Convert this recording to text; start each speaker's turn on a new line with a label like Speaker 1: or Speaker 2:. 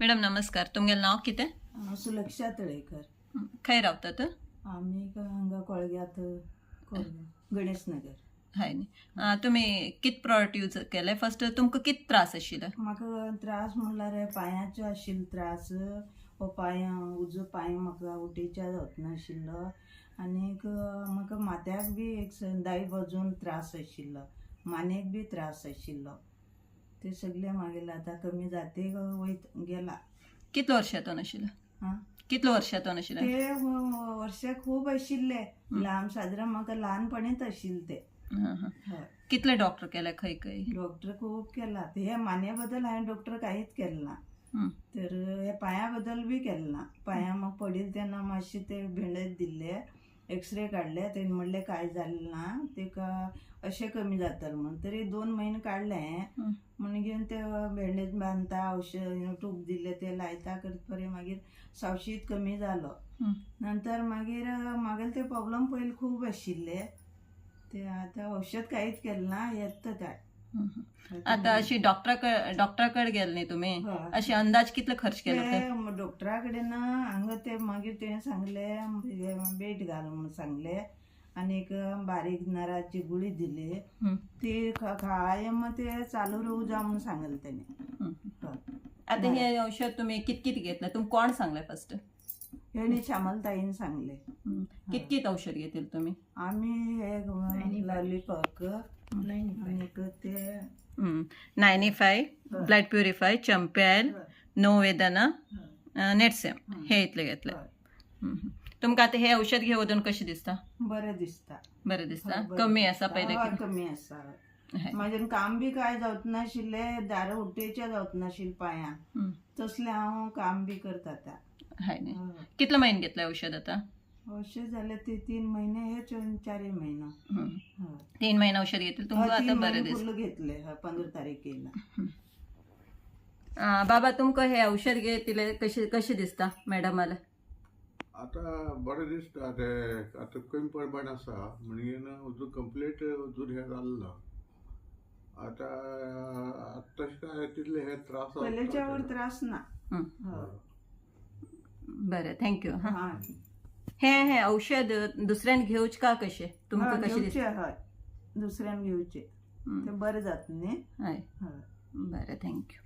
Speaker 1: Madam नमस्कार. तुमगेलं नाव कितें?
Speaker 2: सुलक्षा तळेकर.
Speaker 1: खंय रावतात?
Speaker 2: आम्ही हांगा कोळग्यात गणेशनगर.
Speaker 1: हाय न्ही. तुमी कित प्रोडक्ट यूज केले? फर्स्ट तुमकां कित त्रास आशिल्लो?
Speaker 2: म्हाका त्रास म्हणल्यार पांयाचो आशिल्लो त्रास. हो पांय उजो पांय म्हाका उटेच्या जावच नाशिल्लो आनीक म्हाका माथ्याक बी एक दाय बाजून त्रास आशिल्लो, मानेक बी त्रास आशिल्लो. ते सगळे मागेले आतां कमी जाते वयत गेला.
Speaker 1: कितलो वर्षांतून आशिल्लो?
Speaker 2: हां
Speaker 1: कितलो वर्षांतून आशिल्लो?
Speaker 2: ते वर्ष खूब आशिल्ले. ल्हान सादारण म्हाका ल्हानपणीच आशिल्ले ते. हय.
Speaker 1: कितले डॉक्टर केले खंय खंय?
Speaker 2: डॉक्टर खूब केला. हे माने बद्दल हांवें डॉक्टर कांयच केलें ना. तर हे पांया बद्दल बी केलें ना. पांया म्हाका पडिल्ले तेन्ना मातशे ते भेंडच दिल्ले, एक्सरे काडले. तेणी म्हणलें कांय जालें ना, तेका अशें कमी जातलें म्हण. तरी 2 म्हयने काडलें. म्हणून ते भेंडेज बांदता, औषध टूप दिले ते लायता करता परे मागीर सावशीत कमी जालो. नंतर मागीर म्हागेले ते प्रॉब्लेम पयलीं खूब आशिल्ले. ते आतां औषध कांयच केलें ना, येता ते.
Speaker 1: आता अशी डॉक्टराकडे गेले न्ही तुमी?
Speaker 2: हय.
Speaker 1: अशी अंदाज कितलो खर्च केलो ते?
Speaker 2: ते डॉक्टरा कडेन हांगा ते मागीर तेणें सांगलें बेट घाल म्हणून सांगलें आनीक बारीक नराची गुळी दिली. ती कायम ते चालू रावू जा म्हणून सांगलें तेणें.
Speaker 1: आता हे औषध तुम्ही कित घेतलं? तुमकां कोण सांगलें फर्स्ट?
Speaker 2: हेणी श्यामलताईन सांगले.
Speaker 1: कित औषध घेतले तुम्ही?
Speaker 2: आम्ही हे लॉलीपॉक आनीक ते
Speaker 1: 95 ब्लड प्युरिफाय, चंपेल, नो वेदना, नेटसेम हे इतले घेतले. तुमकां आता हे औषध घेवन कशें दिसता?
Speaker 2: बरें दिसता.
Speaker 1: बरें दिसता? कमी आसा पयले?
Speaker 2: हय, कमी आसा. म्हाजें काम बी काय जावच नाशिल्लें, दारां उठेच्या जावच नाशिल्लें पांयां. तसलें हांव काम बी करता आतां.
Speaker 1: हाय न्ही. कितले महिने घेतले औषध आता?
Speaker 2: औषध जाले ते 3 महिने, हे 4 महिना.
Speaker 1: 3 महिने औषध घेतले तुमकां आता बरें दिसता?
Speaker 2: फुल घेतले 15 तारखेला.
Speaker 1: बाबा तुमकां हे औषध घेतले कशें दिसता मॅडमाला?
Speaker 3: आता बरें दिसता. ते आतां कमी प्रमाण आसा म्हणून अजून कंप्लीट अजून हे जालें ना. आतां तशें काय तितले हे त्रास
Speaker 2: पयलींच्या वर त्रास ना.
Speaker 1: बरें, थँक्यू.
Speaker 2: हां,
Speaker 1: हे औषध दुसऱ्यान घेवचे का कशें? तुमकां कशें दिसता?
Speaker 2: हय, दुसऱ्यान घेवचे. ते बरें जाता न्ही.
Speaker 1: हय, बरें, थँक्यू.